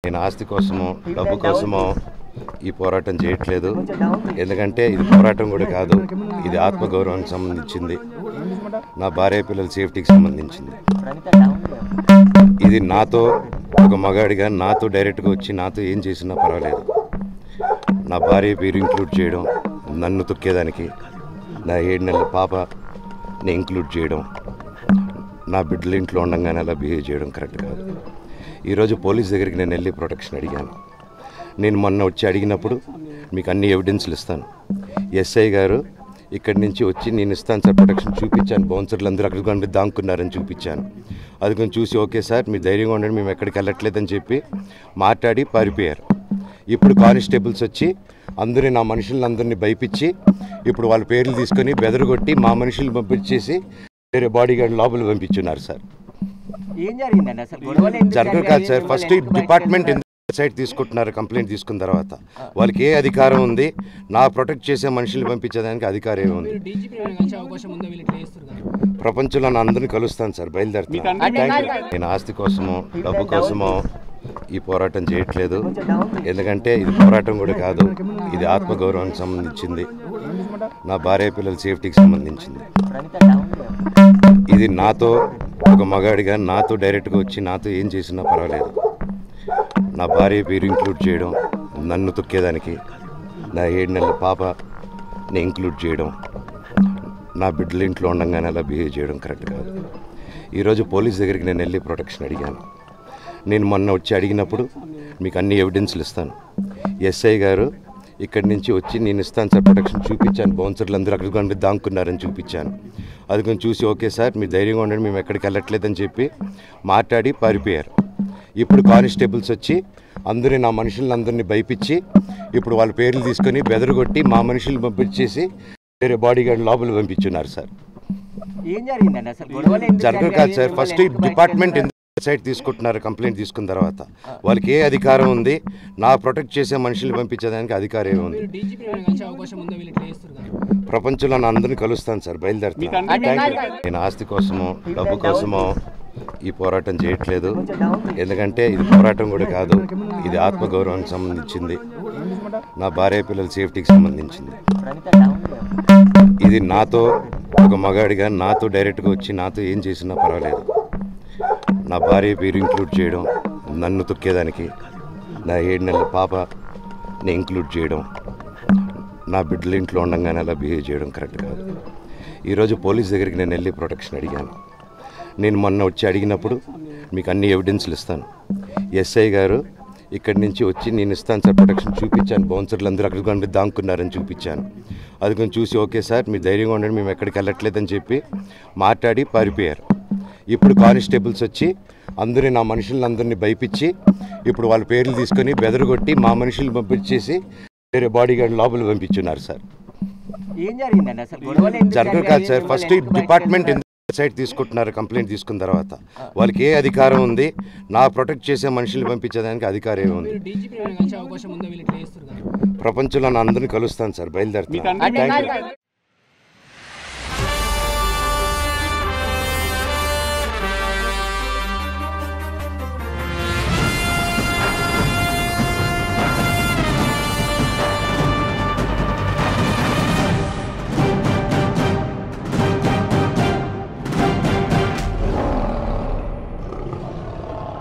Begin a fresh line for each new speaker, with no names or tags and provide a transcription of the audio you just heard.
నేను ఆస్తి కోసమో డబ్బు కోసమో ఈ పోరాటం చేయట్లేదు. ఎందుకంటే ఇది పోరాటం కూడా కాదు, ఇది ఆత్మగౌరవానికి సంబంధించింది, నా భార్య పిల్లల సేఫ్టీకి సంబంధించింది. ఇది నాతో ఒక మగాడిగా నాతో డైరెక్ట్గా వచ్చి నాతో ఏం చేసినా పర్వాలేదు. నా భార్య పేరు ఇంక్లూడ్ చేయడం, నన్ను తొక్కేదానికి, నా 7 నెలల పాపని ఇంక్లూడ్ చేయడం, నా బిడ్డల ఇంట్లో ఉండగానే అలా బిహేవ్ చేయడం కరెక్ట్ కాదు. ఈరోజు పోలీస్ దగ్గరికి నేను వెళ్ళి ప్రొటెక్షన్ అడిగాను. నేను మొన్న వచ్చి అడిగినప్పుడు మీకు అన్ని ఎవిడెన్స్లు ఇస్తాను, ఎస్ఐ గారు ఇక్కడి నుంచి వచ్చి నేను ఇస్తాను సార్ ప్రొటెక్షన్ చూపించాను, బౌన్సర్లు అందరూ అక్కడికి కొండ దాక్కున్నారని చూపించాను. అది కొంచెం చూసి ఓకే సార్ మీరు ధైర్యంగా ఉండండి, మేము ఎక్కడికి వెళ్ళట్లేదని చెప్పి మాట్లాడి పారిపోయారు. ఇప్పుడు కానిస్టేబుల్స్ వచ్చి అందరూ నా మనుషులందరినీ భయపించి ఇప్పుడు వాళ్ళ పేర్లు తీసుకొని బెదరగొట్టి మా మనుషులు పంపించేసి వేరే బాడీ గార్డ్ లోపల పంపించున్నారు సార్. జరగదు కాదు సార్, ఫస్ట్ డిపార్ట్మెంట్ సైట్ తీసుకుంటున్నారు. కంప్లైంట్ తీసుకున్న తర్వాత వాళ్ళకి ఏ అధికారం ఉంది? నా ప్రొటెక్ట్ చేసే మనుషులు పంపించేదానికి అధికారం ఏముంది? ప్రపంచంలో నా అందరినీ కలుస్తాను సార్, బయలుదేరుతాను. నేను ఆస్తి కోసమో డబ్బు కోసమో ఈ పోరాటం చేయట్లేదు. ఎందుకంటే ఇది పోరాటం కూడా కాదు, ఇది ఆత్మగౌరవానికి సంబంధించింది, నా భార్య పిల్లల సేఫ్టీకి సంబంధించింది. ఇది నాతో ఒక మగాడిగా నాతో డైరెక్ట్గా వచ్చి నాతో ఏం చేసినా పర్వాలేదు. నా భార్య పేరు ఇంక్లూడ్ చేయడం, నన్ను తొక్కేదానికి, నా 7 నెలల పాపని ఇంక్లూడ్ చేయడం, నా బిడ్డల ఇంట్లో ఉండగానే అలా బిహేవ్ చేయడం కరెక్ట్ కాదు. ఈరోజు పోలీస్ దగ్గరికి నేను వెళ్ళి ప్రొటెక్షన్ అడిగాను. నేను మొన్న వచ్చి అడిగినప్పుడు మీకు అన్ని ఎవిడెన్స్లు ఇస్తాను, ఎస్ఐ గారు ఇక్కడి నుంచి వచ్చి నేను ఇస్తాను సార్ ప్రొటెక్షన్ చూపించాను, బౌన్సర్లు అందరూ అక్కడికి కొండ దాక్కున్నారని చూపించాను. అది కొంచెం చూసి ఓకే సార్ మీరు ధైర్యంగా ఉండండి, మేము ఎక్కడికి వెళ్ళట్లేదని చెప్పి మాట్లాడి పారిపోయారు. ఇప్పుడు కానిస్టేబుల్స్ వచ్చి అందరూ నా మనుషులందరినీ భయపించి ఇప్పుడు వాళ్ళ పేర్లు తీసుకొని బెదరగొట్టి మా మనుషులు పంపించేసి వేరే బాడీ గార్డ్ లోపల పంపించున్నారు సార్. జరగదు కాదు సార్, ఫస్ట్ డిపార్ట్మెంట్ సైట్ తీసుకుంటున్నారు. కంప్లైంట్ తీసుకున్న తర్వాత వాళ్ళకి ఏ అధికారం ఉంది? నా ప్రొటెక్ట్ చేసే మనుషులు పంపించేదానికి అధికారం ఏముంది? ప్రపంచంలో నా అందరినీ కలుస్తాను సార్, బయలుదేరుతాను. నేను ఆస్తి కోసమో డబ్బు కోసమో ఈ పోరాటం చేయట్లేదు. ఎందుకంటే ఇది పోరాటం కూడా కాదు, ఇది ఆత్మగౌరవానికి సంబంధించింది, నా భార్య పిల్లల సేఫ్టీకి సంబంధించింది. ఇది నాతో ఒక మగాడిగా నాతో డైరెక్ట్గా వచ్చి నాతో ఏం చేసినా పర్వాలేదు. నా భార్య పేరు ఇంక్లూడ్ చేయడం, నన్ను తొక్కేదానికి, నా 7 నెలల పాపని ఇంక్లూడ్ చేయడం, నా బిడ్డల ఇంట్లో ఉండగానే అలా బిహేవ్ చేయడం కరెక్ట్ కాదు. ఈరోజు పోలీస్ దగ్గరికి నేను వెళ్ళి ప్రొటెక్షన్ అడిగాను. నేను మొన్న వచ్చి అడిగినప్పుడు మీకు అన్ని ఎవిడెన్స్లు ఇస్తాను, ఎస్ఐ గారు ఇక్కడి నుంచి వచ్చి నేను ఇస్తాను సార్ ప్రొటెక్షన్ చూపించాను, బౌన్సర్లు అందరూ అక్కడికి కొండ దాక్కున్నారని చూపించాను. అది కొంచెం చూసి ఓకే సార్ మీరు ధైర్యంగా ఉండండి, మేము ఎక్కడికి వెళ్ళట్లేదని చెప్పి మాట్లాడి పారిపోయారు. ఇప్పుడు కానిస్టేబుల్స్ వచ్చి అందరూ నా మనుషులందరినీ భయపించి ఇప్పుడు వాళ్ళ పేర్లు తీసుకొని బెదరగొట్టి మా మనుషులు పంపించేసి వేరే బాడీ గార్డ్ లోపల పంపించున్నారు సార్. జరగదు కాదు సార్, ఫస్ట్ డిపార్ట్మెంట్ సైట్ తీసుకుంటున్నారు. కంప్లైంట్ తీసుకున్న తర్వాత వాళ్ళకి ఏ అధికారం ఉంది? నా ప్రొటెక్ట్ చేసే మనుషులు పంపించేదానికి అధికారం ఏముంది? ప్రపంచంలో నా అందరినీ కలుస్తాను సార్, బయలుదేరుతాను.